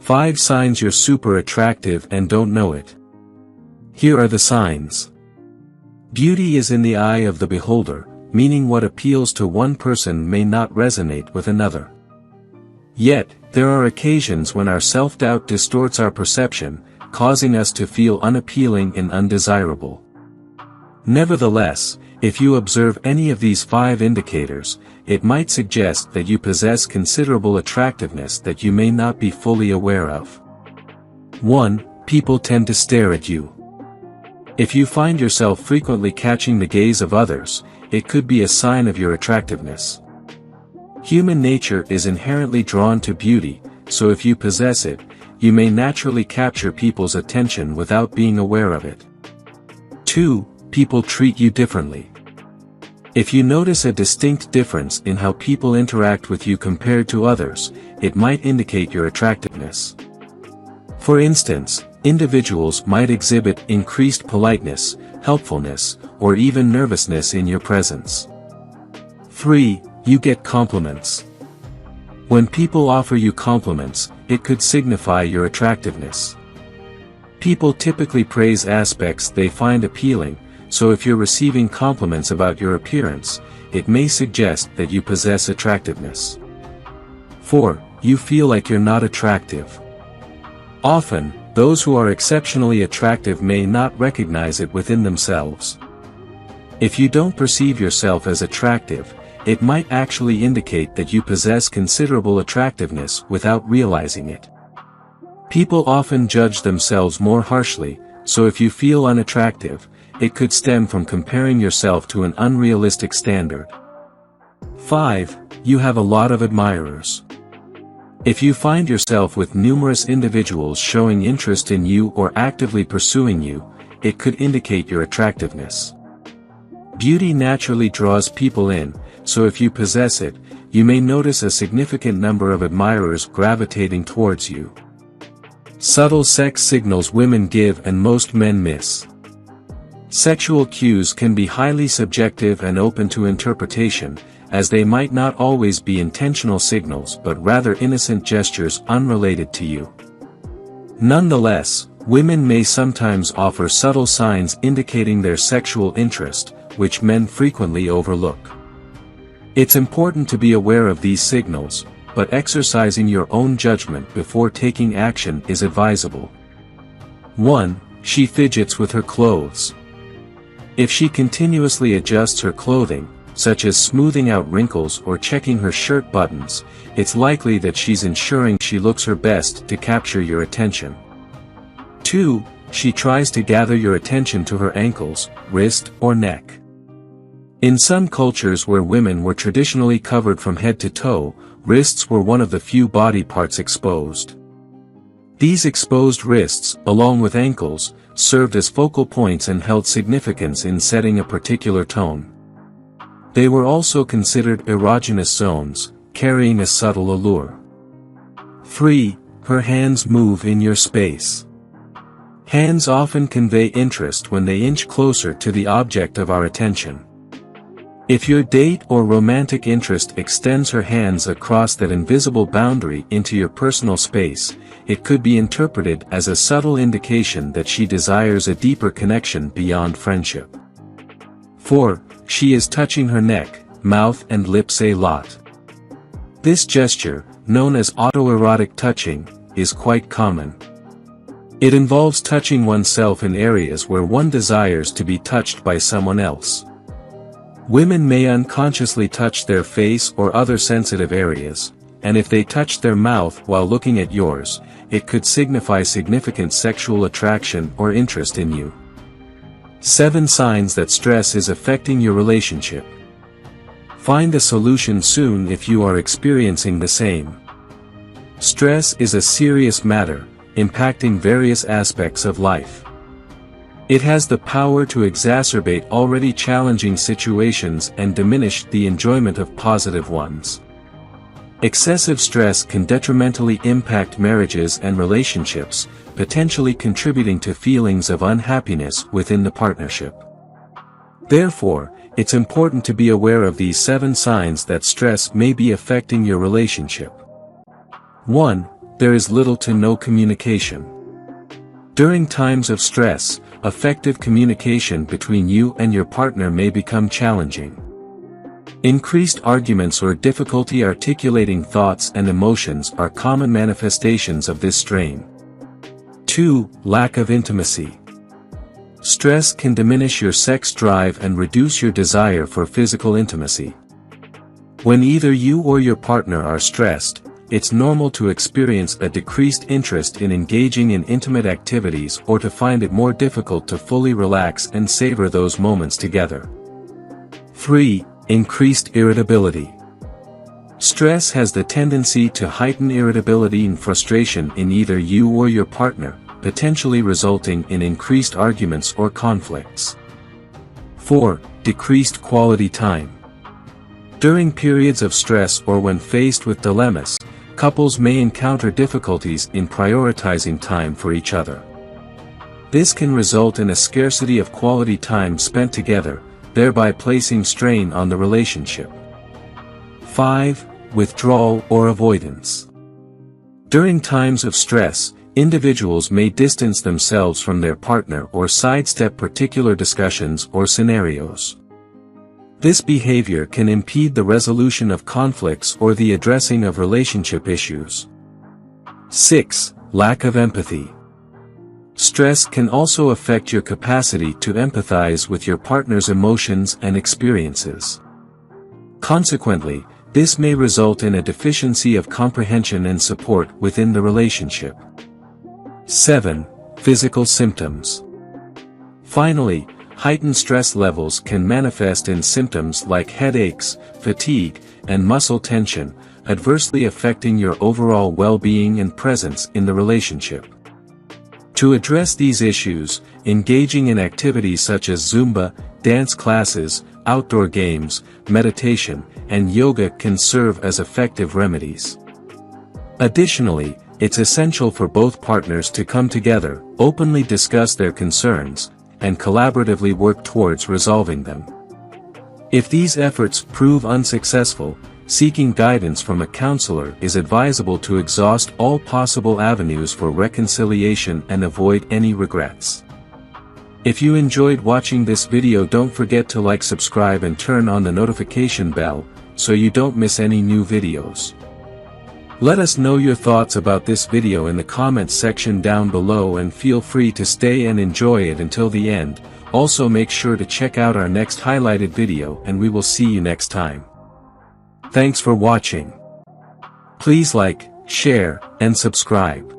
5 signs you're super attractive and don't know it. Here are the signs. Beauty is in the eye of the beholder, meaning what appeals to one person may not resonate with another. Yet, there are occasions when our self-doubt distorts our perception, causing us to feel unappealing and undesirable. Nevertheless, if you observe any of these 5 indicators, it might suggest that you possess considerable attractiveness that you may not be fully aware of. 1. People tend to stare at you. If you find yourself frequently catching the gaze of others, it could be a sign of your attractiveness. Human nature is inherently drawn to beauty, so if you possess it, you may naturally capture people's attention without being aware of it. 2. People treat you differently. If you notice a distinct difference in how people interact with you compared to others, it might indicate your attractiveness. For instance, individuals might exhibit increased politeness, helpfulness, or even nervousness in your presence. 3. You get compliments. When people offer you compliments, it could signify your attractiveness. People typically praise aspects they find appealing, so if you're receiving compliments about your appearance, it may suggest that you possess attractiveness. 4. You feel like you're not attractive. Often, those who are exceptionally attractive may not recognize it within themselves. If you don't perceive yourself as attractive, it might actually indicate that you possess considerable attractiveness without realizing it. People often judge themselves more harshly, so if you feel unattractive, it could stem from comparing yourself to an unrealistic standard. 5. You have a lot of admirers. If you find yourself with numerous individuals showing interest in you or actively pursuing you, it could indicate your attractiveness. Beauty naturally draws people in, so if you possess it, you may notice a significant number of admirers gravitating towards you. Subtle sex signals women give and most men miss. Sexual cues can be highly subjective and open to interpretation, as they might not always be intentional signals but rather innocent gestures unrelated to you. Nonetheless, women may sometimes offer subtle signs indicating their sexual interest, which men frequently overlook. It's important to be aware of these signals, but exercising your own judgment before taking action is advisable. 1. She fidgets with her clothes. If she continuously adjusts her clothing, such as smoothing out wrinkles or checking her shirt buttons, it's likely that she's ensuring she looks her best to capture your attention. 2. She tries to gather your attention to her ankles, wrist, or neck. In some cultures where women were traditionally covered from head to toe, wrists were one of the few body parts exposed. These exposed wrists, along with ankles, served as focal points and held significance in setting a particular tone. They were also considered erogenous zones, carrying a subtle allure. 3. Her hands move in your space. Hands often convey interest when they inch closer to the object of our attention. If your date or romantic interest extends her hands across that invisible boundary into your personal space, it could be interpreted as a subtle indication that she desires a deeper connection beyond friendship. 4. She is touching her neck, mouth and lips a lot. This gesture, known as autoerotic touching, is quite common. It involves touching oneself in areas where one desires to be touched by someone else. Women may unconsciously touch their face or other sensitive areas, and if they touch their mouth while looking at yours, it could signify significant sexual attraction or interest in you. 7 signs that stress is affecting your relationship. Find a solution soon if you are experiencing the same. Stress is a serious matter, impacting various aspects of life. It has the power to exacerbate already challenging situations and diminish the enjoyment of positive ones. Excessive stress can detrimentally impact marriages and relationships, potentially contributing to feelings of unhappiness within the partnership. Therefore, it's important to be aware of these 7 signs that stress may be affecting your relationship. 1. there is little to no communication. During times of stress, effective communication between you and your partner may become challenging. Increased arguments or difficulty articulating thoughts and emotions are common manifestations of this strain. 2. Lack of intimacy. Stress can diminish your sex drive and reduce your desire for physical intimacy. When either you or your partner are stressed, it's normal to experience a decreased interest in engaging in intimate activities or to find it more difficult to fully relax and savor those moments together. 3. Increased irritability. Stress has the tendency to heighten irritability and frustration in either you or your partner, potentially resulting in increased arguments or conflicts. 4. Decreased quality time. During periods of stress or when faced with dilemmas, couples may encounter difficulties in prioritizing time for each other. This can result in a scarcity of quality time spent together, thereby placing strain on the relationship. 5. Withdrawal or avoidance. During times of stress, individuals may distance themselves from their partner or sidestep particular discussions or scenarios. This behavior can impede the resolution of conflicts or the addressing of relationship issues. 6. Lack of empathy. Stress can also affect your capacity to empathize with your partner's emotions and experiences. Consequently, this may result in a deficiency of comprehension and support within the relationship. 7. Physical symptoms. Finally, heightened stress levels can manifest in symptoms like headaches, fatigue, and muscle tension, adversely affecting your overall well-being and presence in the relationship. To address these issues, engaging in activities such as Zumba, dance classes, outdoor games, meditation, and yoga can serve as effective remedies. Additionally, it's essential for both partners to come together, openly discuss their concerns, and collaboratively work towards resolving them. If these efforts prove unsuccessful, seeking guidance from a counselor is advisable to exhaust all possible avenues for reconciliation and avoid any regrets. If you enjoyed watching this video, don't forget to like, subscribe and turn on the notification bell, so you don't miss any new videos. Let us know your thoughts about this video in the comments section down below and feel free to stay and enjoy it until the end. Also make sure to check out our next highlighted video and we will see you next time. Thanks for watching. Please like, share, and subscribe.